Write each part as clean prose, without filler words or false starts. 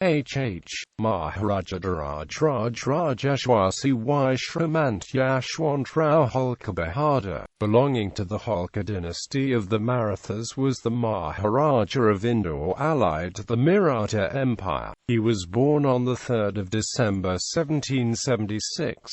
H.H.Maharajadhiraj Rajeshwar Sawai Shrimant Yashwantrao Holkar Bahadur, belonging to the Holkar dynasty of the Marathas, was the Maharaja of Indore allied to the Maratha Empire. He was born on the 3rd of December 1776.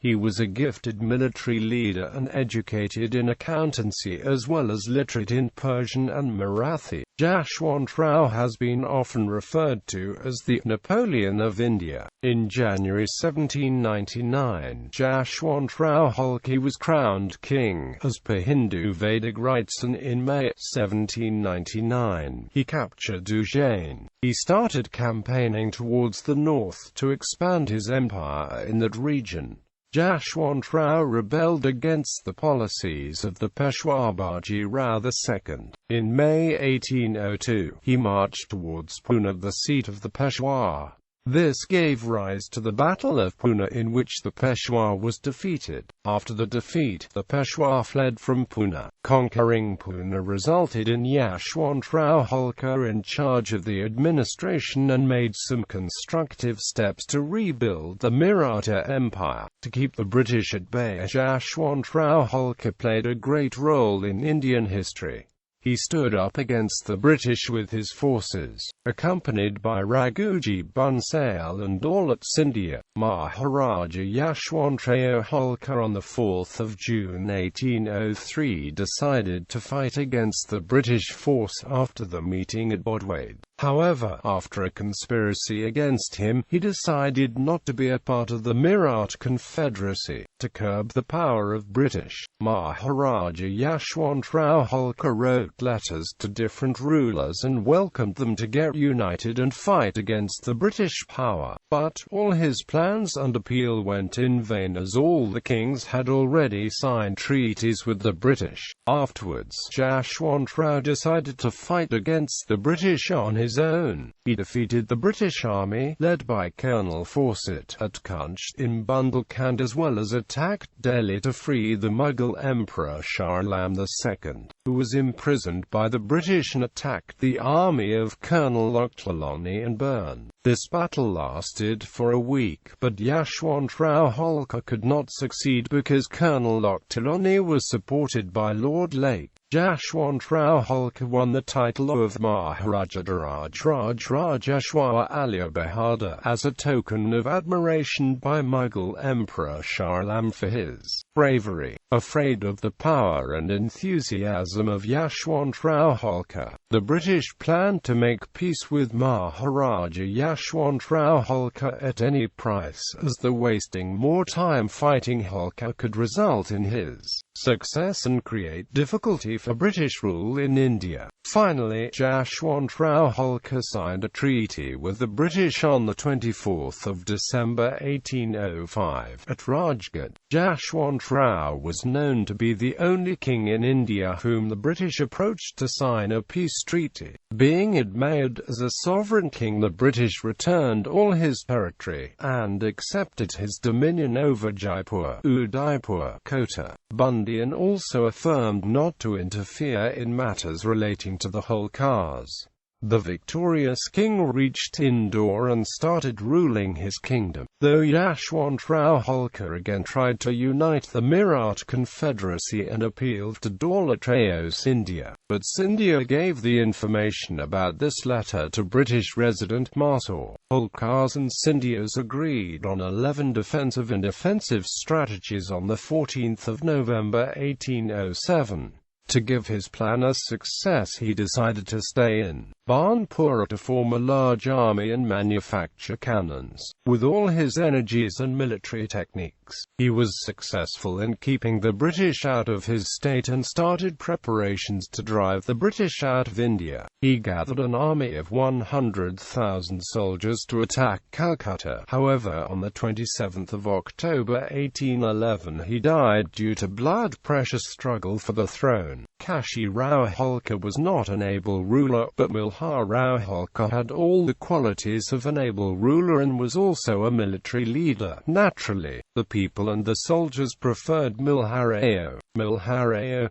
He was a gifted military leader and educated in accountancy as well as literate in Persian and Marathi. Yashwantrao has been often referred to as the Napoleon of India. In January 1799, Yashwantrao Holkar was crowned king, as per Hindu Vedic rites, and in May 1799, he captured Ujjain. He started campaigning towards the north to expand his empire in that region. Yashwantrao rebelled against the policies of the Peshwa Bajirao II. In May 1802, he marched towards Puna, the seat of the Peshwa. This gave rise to the Battle of Puna, in which the Peshwa was defeated. After the defeat, the Peshwa fled from Puna. Conquering Puna resulted in Yashwantrao Holkar in charge of the administration and made some constructive steps to rebuild the Maratha Empire. To keep the British at bay, Yashwantrao Holkar played a great role in Indian history. He stood up against the British with his forces, accompanied by Raghuji Bansal and Daulat Scindia. Maharaja Yashwantrao Holkar on 4 June 1803 decided to fight against the British force after the meeting at Bodwade. However, after a conspiracy against him, he decided not to be a part of the Maratha Confederacy. To curb the power of British, Maharaja Yashwantrao Holkar wrote letters to different rulers and welcomed them to get united and fight against the British power. But all his plans under Peel went in vain, as all the kings had already signed treaties with the British. Afterwards, Yashwantrao decided to fight against the British on his own. He defeated the British army, led by Colonel Fawcett, at Cunch in Bundelkhand, as well as attacked Delhi to free the Mughal Emperor Shah Alam II, who was imprisoned by the British, and attacked the army of Colonel Ochterlony and Byrne. This battle lasted for a week, but Yashwantrao Holkar could not succeed because Colonel Ochterlony was supported by Lord Lake. Yashwantrao Holkar won the title of Maharajadhiraj Rajeshwar Aliya Bahadur as a token of admiration by Mughal Emperor Shah Alam for his bravery. Afraid of the power and enthusiasm of Yashwantrao Holkar, the British planned to make peace with Maharaja Yashwantrao Holkar at any price, as the wasting more time fighting Holkar could result in his success and create difficulty for British rule in India. Finally, Yashwantrao Holkar signed a treaty with the British on 24 December 1805 at Rajghat. Yashwantrao was known to be the only king in India whom the British approached to sign a peace treaty. Being admired as a sovereign king, the British returned all his territory, and accepted his dominion over Jaipur, Udaipur, Kota, Bundi, and also affirmed not to interfere in matters relating to the Holkars. The victorious king reached Indore and started ruling his kingdom, though Yashwantrao Holkar again tried to unite the Maratha Confederacy and appealed to Daulat Scindia. But Scindia gave the information about this letter to British resident Mysore. Holkars and Scindias agreed on 11 defensive and offensive strategies on 14 November 1807. To give his plan a success, he decided to stay in Bharatpur to form a large army and manufacture cannons. With all his energies and military techniques, he was successful in keeping the British out of his state and started preparations to drive the British out of India. He gathered an army of 100,000 soldiers to attack Calcutta. However, on 27 October 1811 he died due to blood-pressure struggle for the throne. Kashi Rao Holkar was not an able ruler, but Maharaja Holkar had all the qualities of an able ruler and was also a military leader. Naturally, The people and the soldiers preferred Maharaja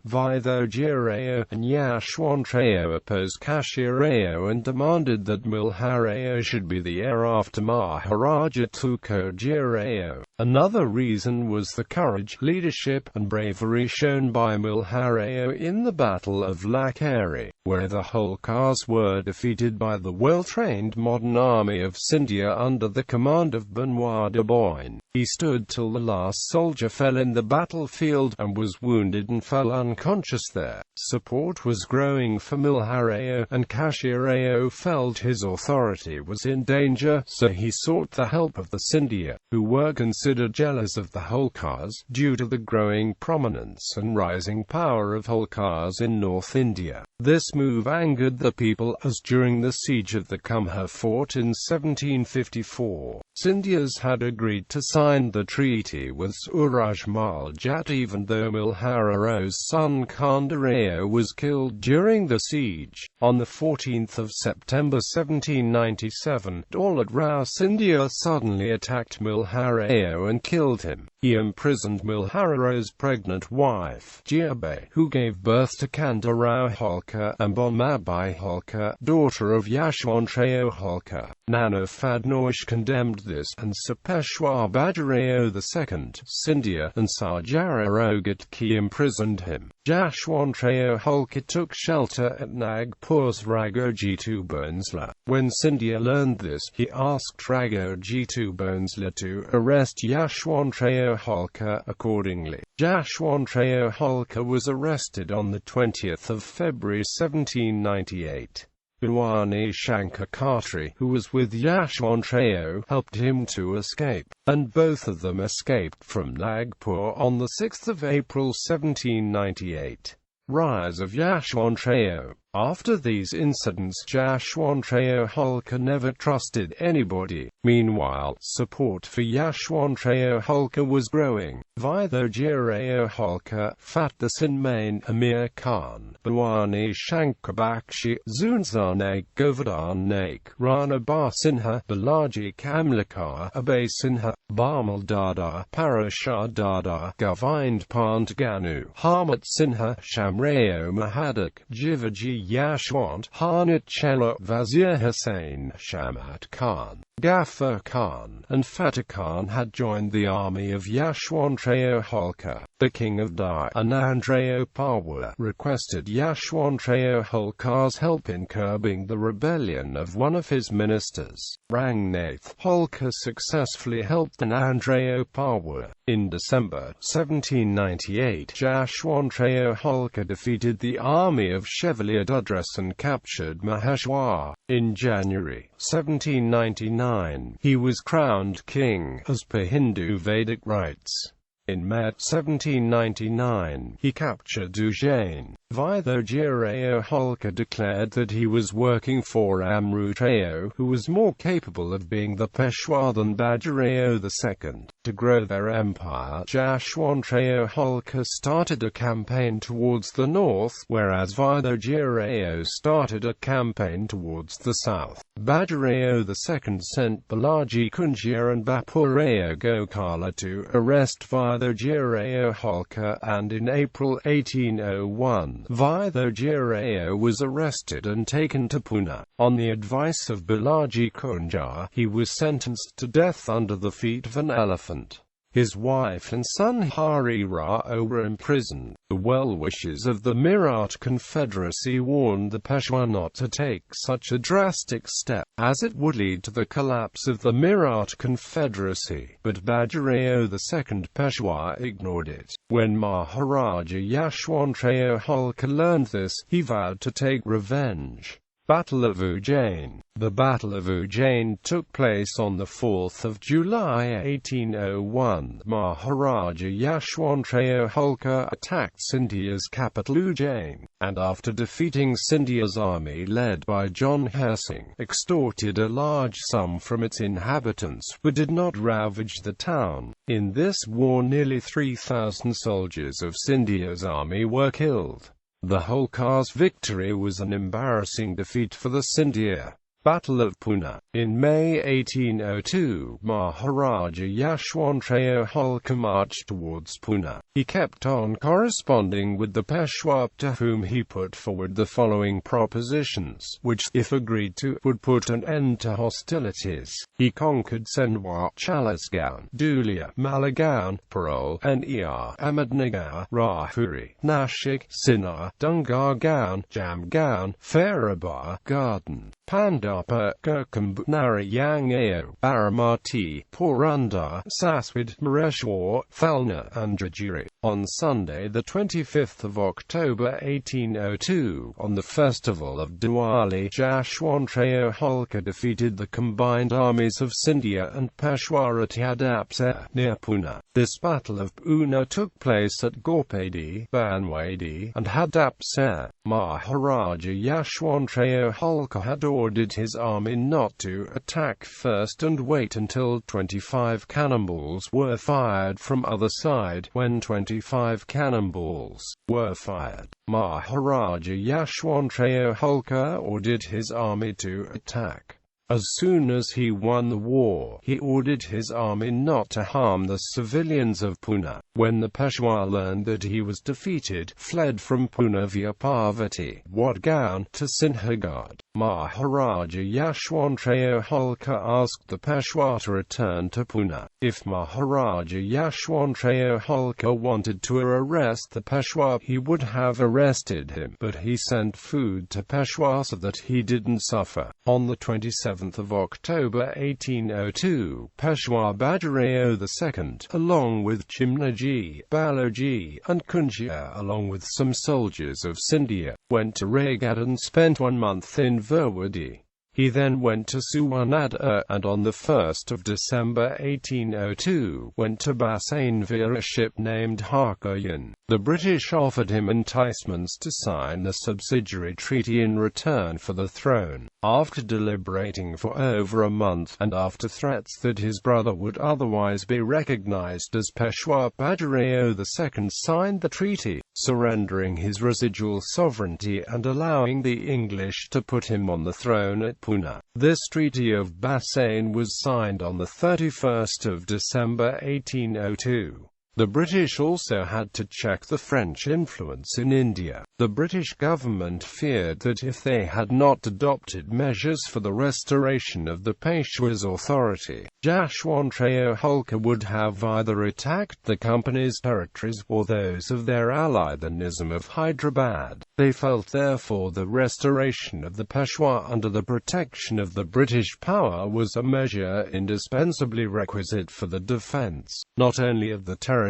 Vidojirao, and Yashwantrao opposed Kashirao and demanded that Maharaja should be the heir after Maharaja Tukojirao. Another reason was the courage, leadership, and bravery shown by Maharaja in the Battle of Lakheri, where the Holkars were defeated by the well-trained modern army of Scindia under the command of Benoit de Boyne. He stood till the last soldier fell in the battlefield, and was wounded and fell unconscious there. Support was growing for Maharaja, and Kashirao felt his authority was in danger, so he sought the help of the Scindia, who were considered jealous of the Holkars, due to the growing prominence and rising power of Holkars in North India. This move angered the people, as during the siege of the Kumha fort in 1754, Scindias had agreed to sign the treaty with Suraj Maljat even though Maharaja's son Khandarao was killed during the siege. On 14 September 1797, Daulat Rao Scindia suddenly attacked Maharaja and killed him. He imprisoned Maharaja's pregnant wife, Jiabai, who gave birth to Khandarao Holkar, and Bomabai Holkar, daughter of Yashwantrao Holkar. Nana Fadnoish condemned this, and Sir Peshwa Bajirao II, Scindia, and Sarjara Rogatki imprisoned him. Yashwantrao Holkar took shelter at Nagpur's Raghojittu Bhonsle. When Scindia learned this, he asked Raghojittu Bhonsle to arrest Yashwantrao Holkar. Accordingly, Yashwantrao Holkar was arrested on 20 February 1798. Bhawani Shankar Khatri, who was with Yashwantrao, helped him to escape, and both of them escaped from Nagpur on 6 April 1798. Rise of Yashwantrao. After these incidents, Yashwantrao Holkar never trusted anybody. Meanwhile, support for Yashwantrao Holkar was growing. Vidojirao Holkar, Fateh Singh Main, Amir Khan, Bhawani Shankar Bakshi, Zunzar Naik, Govardhan Naik, Rana Bar Sinha, Balaji Kamlakar, Abhay Sinha, Barmal Dada, Parashar Dada, Govind Pant Ganu, Harmat Sinha, Shamrao Mahadak, Jivaji Yashwant, Harnat Chela, Vazir Hussain, Shamat Khan, Ghaffar Khan, and Fateh Khan had joined the army of Yashwantrao Holkar. The king of Dai, Anandrao Pawar, requested Yashwantrao Holkar's help in curbing the rebellion of one of his ministers. Rangnath Holkar successfully helped Anandrao Pawar. In December 1798, Yashwantrao Holkar defeated the army of Chevalier Dudras and captured Maheshwar. In January 1799, he was crowned king, as per Hindu Vedic rites. In May 1799, he captured Ujjain. Vidojirao Holkar declared that he was working for Amrutrao, who was more capable of being the Peshwa than Bajirao II. To grow their empire, Yashwantrao Holkar started a campaign towards the north, whereas Vidojirao started a campaign towards the south. Bajirao II sent Balaji Kunjia and Bapurao Gokala to arrest Vidojirao Holkar, and in April 1801, Vidojirao was arrested and taken to Puna. On the advice of Balaji Kunjia, he was sentenced to death under the feet of an elephant. His wife and son Hari Rao were imprisoned. The well-wishers of the Maratha Confederacy warned the Peshwa not to take such a drastic step, as it would lead to the collapse of the Maratha Confederacy, but Bajirao II Peshwa ignored it. When Maharaja Yashwantrao Holkar learned this, he vowed to take revenge. Battle of Ujjain. The Battle of Ujjain took place on 4 July 1801. Maharaja Yashwantrao Holkar attacked Scindia's capital Ujjain, and after defeating Scindia's army led by John Hersing, extorted a large sum from its inhabitants, but did not ravage the town. In this war nearly 3,000 soldiers of Scindia's army were killed. The Holkar's victory was an embarrassing defeat for the Scindia. Battle of Puna. In May 1802, Maharaja Yashwantrao Holkar marched towards Puna. He kept on corresponding with the Peshwa, to whom he put forward the following propositions, which, if agreed to, would put an end to hostilities. He conquered Sendwa, Chalisgaon, Dhulia, Malegaon, Parol, Ner, Ahmednagar, Rahuri, Nashik, Sinnar, Dungargaon, Jamgaon, Faribar, Garden, Pandapa, Kirkambu, Narayangao, Baramati, Porunda, Saswad, Mareshwar, Falna, and Jajuri. On Sunday, the 25th of October 1802, on the festival of Diwali, Yashwantrao Holkar defeated the combined armies of Scindia and Peshwa at Hadapsar, near Pune. This Battle of Pune took place at Gorpadi, Banwadi, and Hadapsar. Maharaja Yashwantrao Holkar had ordered his army not to attack first and wait until 25 cannonballs were fired from other side. When 25 cannonballs were fired, Maharaja Yashwantrao Holkar ordered his army to attack. As soon as he won the war, he ordered his army not to harm the civilians of Pune. When the Peshwa learned that he was defeated, fled from Pune via Parvati, Wadgaon, to Sinhagad. Maharaja Yashwantrao Holkar asked the Peshwa to return to Pune. If Maharaja Yashwantrao Holkar wanted to arrest the Peshwa, he would have arrested him, but he sent food to Peshwa so that he didn't suffer. On the 27th of October 1802, Peshwa Bajirao II, along with Chimnaji, Baloji, and Kunjia, along with some soldiers of Scindia, went to Raigad and spent 1 month in Virwadi. He then went to Suwarnada, and on the 1st of December 1802, went to Bassein via a ship named Harkoyan. The British offered him enticements to sign a subsidiary treaty in return for the throne. After deliberating for over a month, and after threats that his brother would otherwise be recognized as Peshwa, Bajirao II signed the treaty, surrendering his residual sovereignty and allowing the English to put him on the throne at Pune. This Treaty of Bassein was signed on the 31st of December 1802. The British also had to check the French influence in India. The British government feared that if they had not adopted measures for the restoration of the Peshwa's authority, Yashwantrao Holkar would have either attacked the company's territories or those of their ally the Nizam of Hyderabad. They felt therefore the restoration of the Peshwa under the protection of the British power was a measure indispensably requisite for the defense, not only of the territories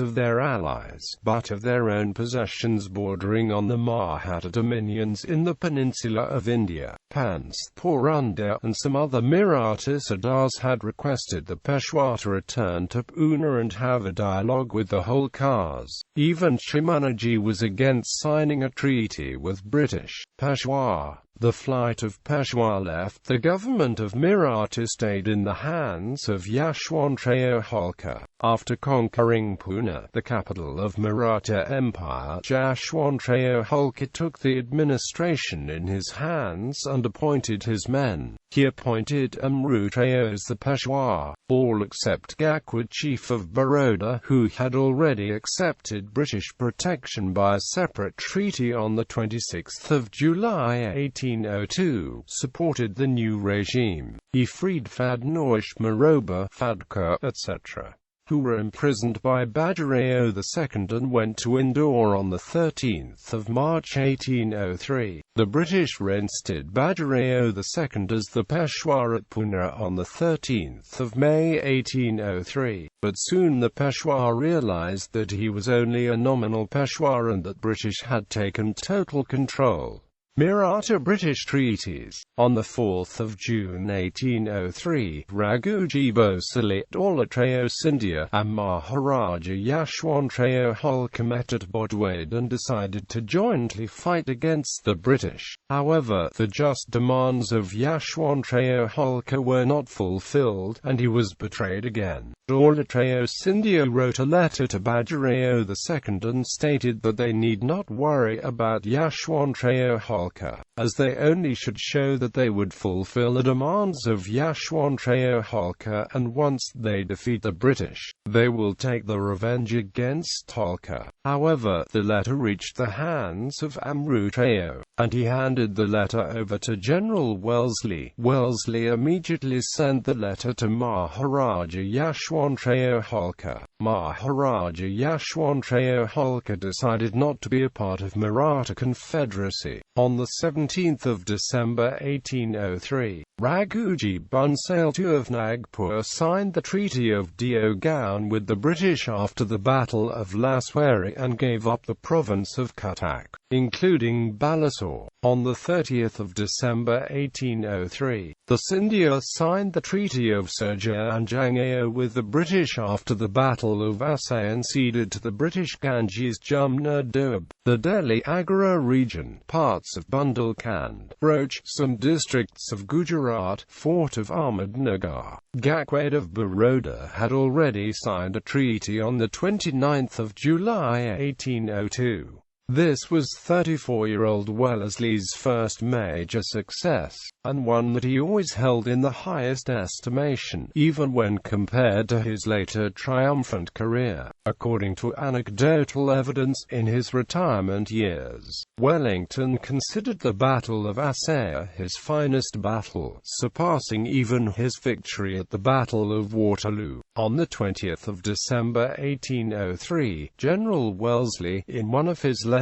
of their allies, but of their own possessions bordering on the Maratha dominions in the peninsula of India. Panth, Porunda, and some other Maratha Sardars had requested the Peshwa to return to Pune and have a dialogue with the Holkars. Even Chimnaji was against signing a treaty with British Peshwa. The flight of Peshwa left the government of Maratha stayed in the hands of Yashwantrao Holkar. After conquering Pune, the capital of Maratha Empire, Yashwantrao Holkar took the administration in his hands and appointed his men. He appointed Amrutrao as the Peshwa, all except Gakwad, chief of Baroda, who had already accepted British protection by a separate treaty on the 26th of July 1802, supported the new regime. He freed Fadnoish, Maroba, Fadka, etc., who were imprisoned by Bajirao II, and went to Indore on the 13th of March 1803. The British reinstated Bajirao II as the Peshwa at Pune on the 13th of May 1803, but soon the Peshwa realized that he was only a nominal Peshwa and that British had taken total control. Maratha-British treaties. On the 4th of June 1803, Raghuji Bhosale, Dolatrao Scindia, and Maharaja Yashwantrao Holkar met at Bodwade and decided to jointly fight against the British. However, the just demands of Yashwantrao Holkar were not fulfilled, and he was betrayed again. Dolatrao Scindia wrote a letter to Bajirao II and stated that they need not worry about Yashwantrao Holkar Holkar, as they only should show that they would fulfill the demands of Yashwantrao Holkar, and once they defeat the British, they will take the revenge against Holkar. However, the letter reached the hands of Amrutrao, and he handed the letter over to General Wellesley. Wellesley immediately sent the letter to Maharaja Yashwantrao Holkar. Maharaja Yashwantrao Holkar decided not to be a part of Maratha Confederacy. On the 17th of December 1803, Raghuji Bansal II of Nagpur signed the Treaty of Deogaon with the British after the Battle of Laswari and gave up the province of Cuttack, including Balasore. On the 30th of December 1803, the Scindia signed the Treaty of Surja and Jangeo with the British after the Battle of Assaye and ceded to the British Ganges Jamna Doab, the Delhi Agra region, parts of Bundelkhand, Roch, some districts of Gujarat, Fort of Ahmednagar. Gakwade of Baroda had already signed a treaty on the 29th of July 1802. This was 34-year-old Wellesley's first major success, and one that he always held in the highest estimation, even when compared to his later triumphant career. According to anecdotal evidence, in his retirement years, Wellington considered the Battle of Assaye his finest battle, surpassing even his victory at the Battle of Waterloo. On the 20th of December 1803, General Wellesley, in one of his letters,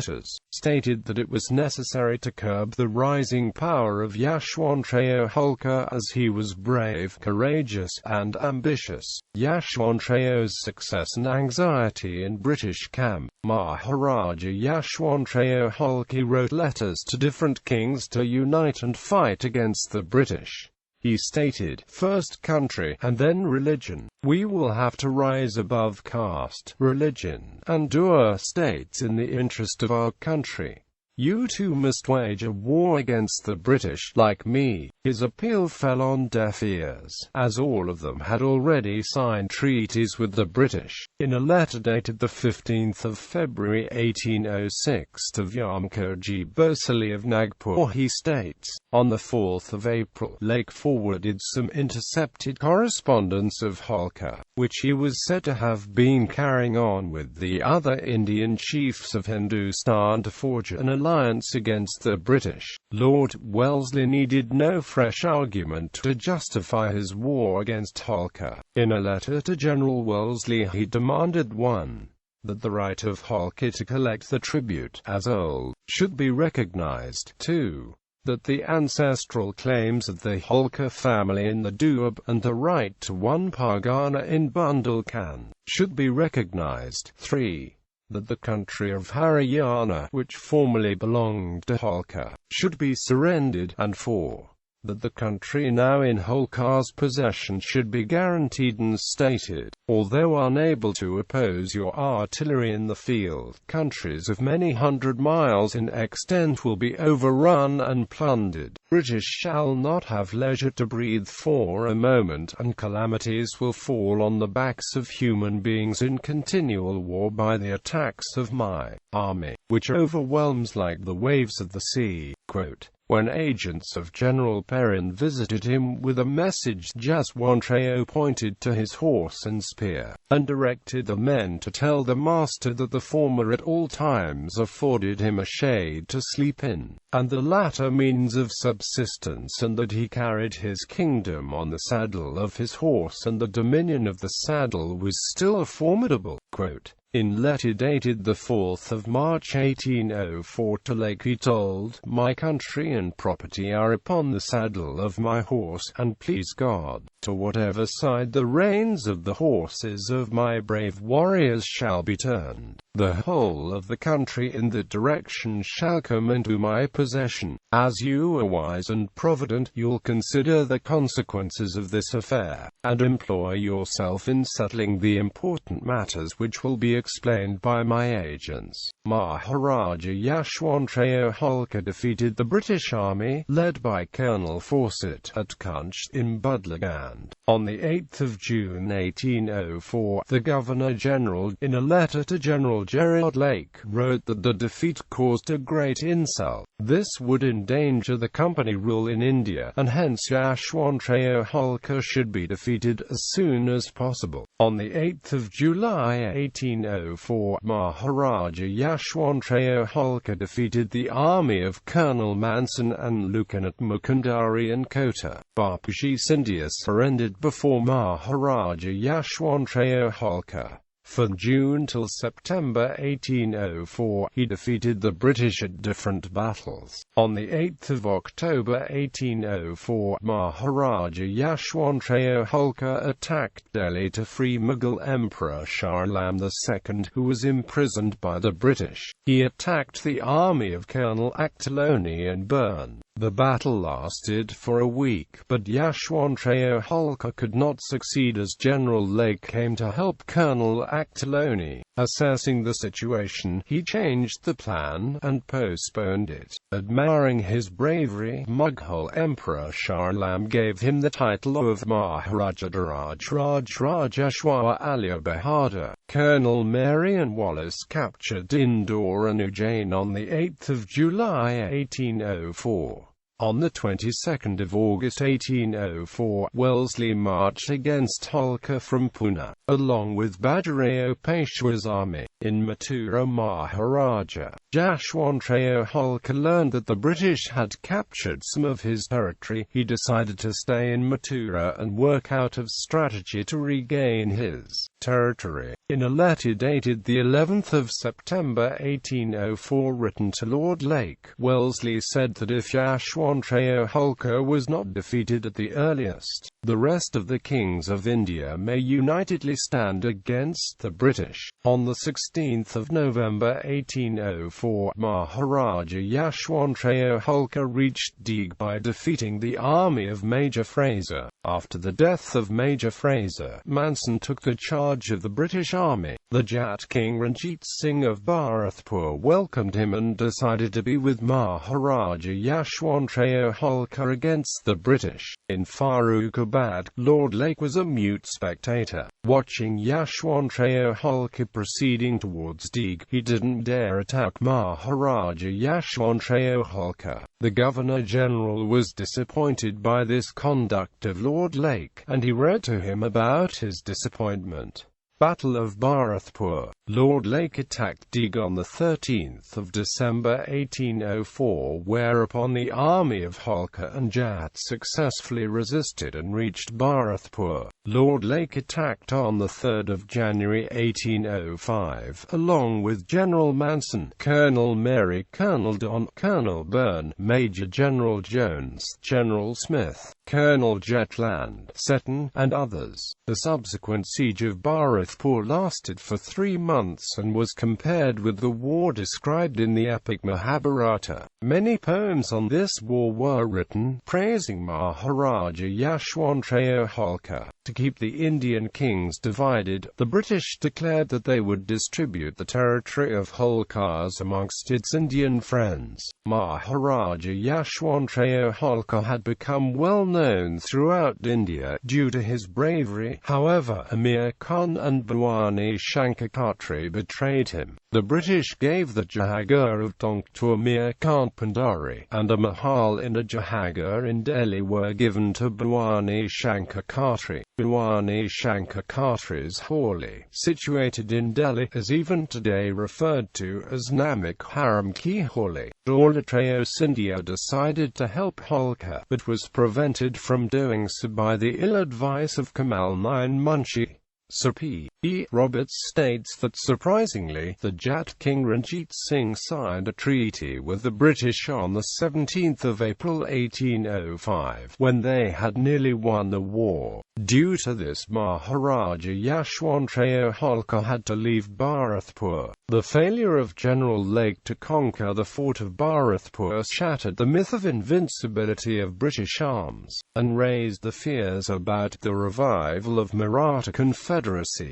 stated that it was necessary to curb the rising power of Yashwantrao Holkar as he was brave, courageous, and ambitious. Yashwantrao's success and anxiety in British camp. Maharaja Yashwantrao Holkar wrote letters to different kings to unite and fight against the British. He stated, "First country, and then religion. We will have to rise above caste, religion, and do states in the interest of our country. You too must wage a war against the British, like me." His appeal fell on deaf ears, as all of them had already signed treaties with the British. In a letter dated the 15th of February 1806 to Vyamkarji Bhosale of Nagpur, he states, on the 4th of April, Lake forwarded some intercepted correspondence of Holkar, which he was said to have been carrying on with the other Indian chiefs of Hindustan to forge an alliance against the British. Lord Wellesley needed no fresh argument to justify his war against Holkar. In a letter to General Wellesley he demanded 1. That the right of Holkar to collect the tribute, as old, should be recognized. 2. That the ancestral claims of the Holkar family in the Doab, and the right to one Pargana in Bundelkhand, should be recognized. 3. That the country of Haryana, which formerly belonged to Holkar, should be surrendered, and 4. That the country now in Holkar's possession should be guaranteed and stated. Although unable to oppose your artillery in the field, countries of many hundred miles in extent will be overrun and plundered. British shall not have leisure to breathe for a moment, and calamities will fall on the backs of human beings in continual war by the attacks of my army, which overwhelms like the waves of the sea." Quote, when agents of General Perrin visited him with a message, Yashwantrao pointed to his horse and spear, and directed the men to tell the master that the former at all times afforded him a shade to sleep in, and the latter means of subsistence, and that he carried his kingdom on the saddle of his horse, and the dominion of the saddle was still formidable. Quote, in letter dated the 4th of March 1804 to Lake he told, "My country and property are upon the saddle of my horse, and please God, to whatever side the reins of the horses of my brave warriors shall be turned, the whole of the country in that direction shall come into my possession. As you are wise and provident, you'll consider the consequences of this affair, and employ yourself in settling the important matters which will be explained by my agents." Maharaja Yashwantrao Holkar defeated the British army, led by Colonel Fawcett, at Kunch, in Budlagand. On the 8th of June 1804, the Governor-General, in a letter to General Gerard Lake, wrote that the defeat caused a great insult. This would endanger the company rule in India, and hence Yashwantrao Holkar should be defeated as soon as possible. On 8 July 1804, Maharaja Yashwantrao Holkar defeated the army of Colonel Manson and Lieutenant Mukundari and Kota. Bapuji Scindia surrendered before Maharaja Yashwantrao Holkar. From June till September 1804, he defeated the British at different battles. On 8 October 1804, Maharaja Yashwantrao Holkar attacked Delhi to free Mughal Emperor Shah Alam II, who was imprisoned by the British. He attacked the army of Colonel Achtaloni and Byrne. The battle lasted for a week, but Yashwantrao Holkar could not succeed as General Lake came to help Colonel Achtaloni. Assessing the situation, he changed the plan and postponed it. Admiring his bravery, Mughal Emperor Shah Alam gave him the title of Maharaja-Dhiraj Rajeshwar alias Bahadur. Colonel Marion Wallace captured Indore and Ujjain on 8 July 1804. On the 22nd of August 1804, Wellesley marched against Holkar from Puna, along with Bajirao Peshwa's army. In Mathura, Maharaja Yashwantrao Holkar learned that the British had captured some of his territory. He decided to stay in Mathura and work out a strategy to regain his territory. In a letter dated the 11th of September 1804 written to Lord Lake, Wellesley said that if Yashwantrao Holkar was not defeated at the earliest, the rest of the kings of India may unitedly stand against the British. On the 16th of November 1804, Maharaja Yashwantrao Holkar reached Deeg by defeating the army of Major Fraser. After the death of Major Fraser, Manson took the charge of the British army. The Jat King Ranjit Singh of Bharatpur welcomed him and decided to be with Maharaja Yashwantrao Holkar against the British. In Farrukhabad, Lord Lake was a mute spectator. Watching Yashwantrao Holkar proceeding towards Deeg, he didn't dare attack Maharaja Yashwantrao Holkar. The Governor-General was disappointed by this conduct of Lord Lake, and he wrote to him about his disappointment. Battle of Bharatpur. Lord Lake attacked Deeg on 13 December 1804, whereupon the army of Holkar and Jat successfully resisted and reached Bharatpur. Lord Lake attacked on 3 January 1805, along with General Manson, Colonel Mary, Colonel Don, Colonel Byrne, Major General Jones, General Smith, Colonel Jetland, Seton, and others. The subsequent siege of Bharatpur lasted for 3 months and was compared with the war described in the epic Mahabharata. Many poems on this war were written, praising Maharaja Yashwantrao Holkar. To keep the Indian kings divided, the British declared that they would distribute the territory of Holkars amongst its Indian friends. Maharaja Yashwantrao Holkar had become well known throughout India due to his bravery. However, Amir Khan and Bhawani Shankar Khatri betrayed him. The British gave the Jahagar of Tonk to Amir Khan Pandari, and a mahal in a Jahagar in Delhi were given to Bhawani Shankar Khatri. Bhawani Shankar Khatri's Holi, situated in Delhi, is even today referred to as Namak Haram Ki Holi. Yashwantrao Scindia decided to help Holkar, but was prevented from doing so by the ill advice of Kamal Nine Munshi. Sir P. E. Roberts states that surprisingly, the Jat King Ranjit Singh signed a treaty with the British on 17 April 1805, when they had nearly won the war. Due to this, Maharaja Yashwantrao Holkar had to leave Bharatpur. The failure of General Lake to conquer the fort of Bharatpur shattered the myth of invincibility of British arms, and raised the fears about the revival of Maratha Confederacy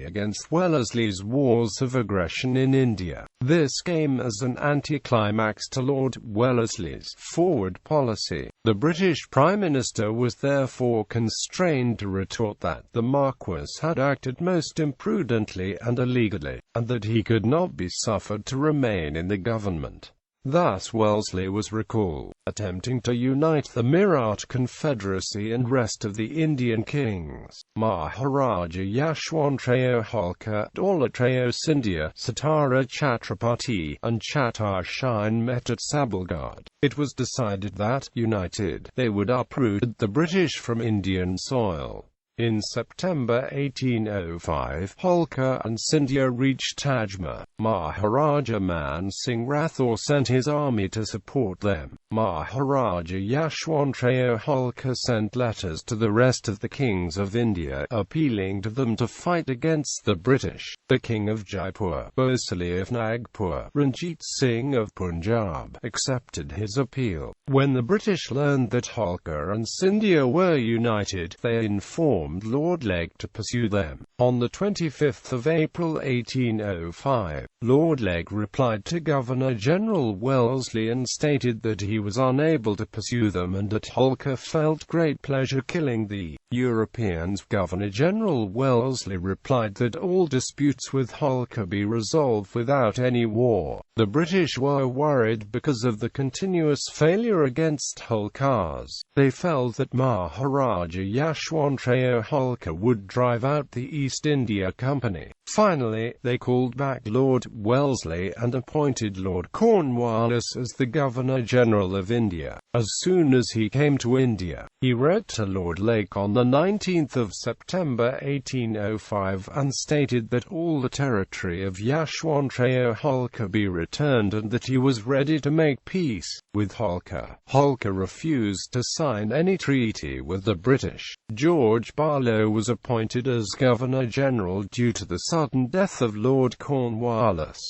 against Wellesley's wars of aggression in India. This came as an anticlimax to Lord Wellesley's forward policy. The British Prime Minister was therefore constrained to retort that the Marquis had acted most imprudently and illegally, and that he could not be suffered to remain in the government. Thus Wellesley was recalled, attempting to unite the Maratha Confederacy and rest of the Indian kings. Maharaja Yashwantrao Holkar, Dolatrao Scindia, Satara Chhatrapati, and Chattar Shine met at Sabelghat. It was decided that, united, they would uproot the British from Indian soil. In September 1805, Holkar and Scindia reached Tajma. Maharaja Man Singh Rathore sent his army to support them. Maharaja Yashwantrao Holkar sent letters to the rest of the kings of India, appealing to them to fight against the British. The king of Jaipur, Bhosle of Nagpur, Ranjit Singh of Punjab, accepted his appeal. When the British learned that Holkar and Scindia were united, they informed Lord Legge to pursue them. On the 25th of April 1805, Lord Legge replied to Governor-General Wellesley and stated that he was unable to pursue them and that Holkar felt great pleasure killing the Europeans. Governor-General Wellesley replied that all disputes with Holkar be resolved without any war. The British were worried because of the continuous failure against Holkar's. They felt that Maharaja Yashwantrao Holkar would drive out the East India Company. Finally, they called back Lord Wellesley and appointed Lord Cornwallis as the Governor-General of India. As soon as he came to India, he wrote to Lord Legge on the 19th of September 1805 and stated that all the territory of Yashwantrao Holkar be returned and that he was ready to make peace with Holkar. Holkar refused to sign any treaty with the British. George Barlow was appointed as Governor-General due to the sudden death of Lord Cornwallis.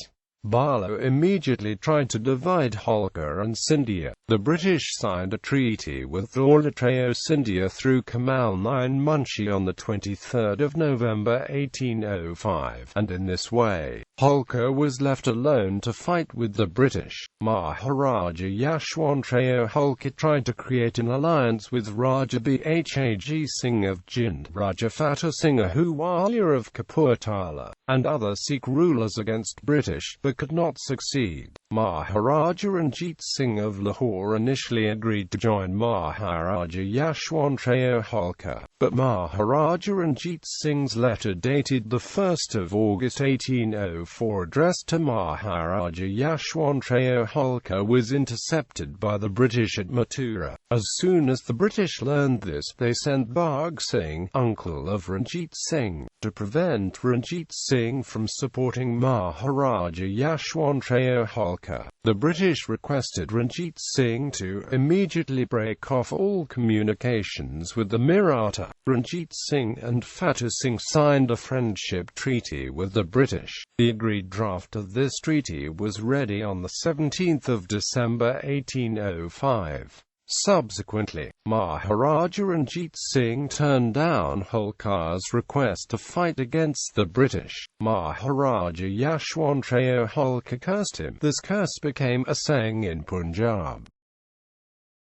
Barlow immediately tried to divide Holkar and Scindia. The British signed a treaty with Dolatrao Scindia through Kamal Nine Munshi on the 23rd of November 1805, and in this way, Holkar was left alone to fight with the British. Maharaja Yashwantrao Holkar tried to create an alliance with Raja Bhag Singh of Jind, Raja Fateh Singh Ahluwalia of Kapurthala, and other Sikh rulers against British, but could not succeed. Maharaja Ranjit Singh of Lahore initially agreed to join Maharaja Yashwantrao Holkar, but Maharaja Ranjit Singh's letter dated 1 August 1804 addressed to Maharaja Yashwantrao Holkar was intercepted by the British at Mathura. As soon as the British learned this, they sent Bhag Singh, uncle of Ranjit Singh, to prevent Ranjit Singh from supporting Maharaja Yashwantrao Holkar. The British requested Ranjit Singh to immediately break off all communications with the Maratha. Ranjit Singh and Fateh Singh signed a friendship treaty with the British. The agreed draft of this treaty was ready on the 17th of December 1805. Subsequently, Maharaja Ranjit Singh turned down Holkar's request to fight against the British. Maharaja Yashwantrao Holkar cursed him. This curse became a saying in Punjab.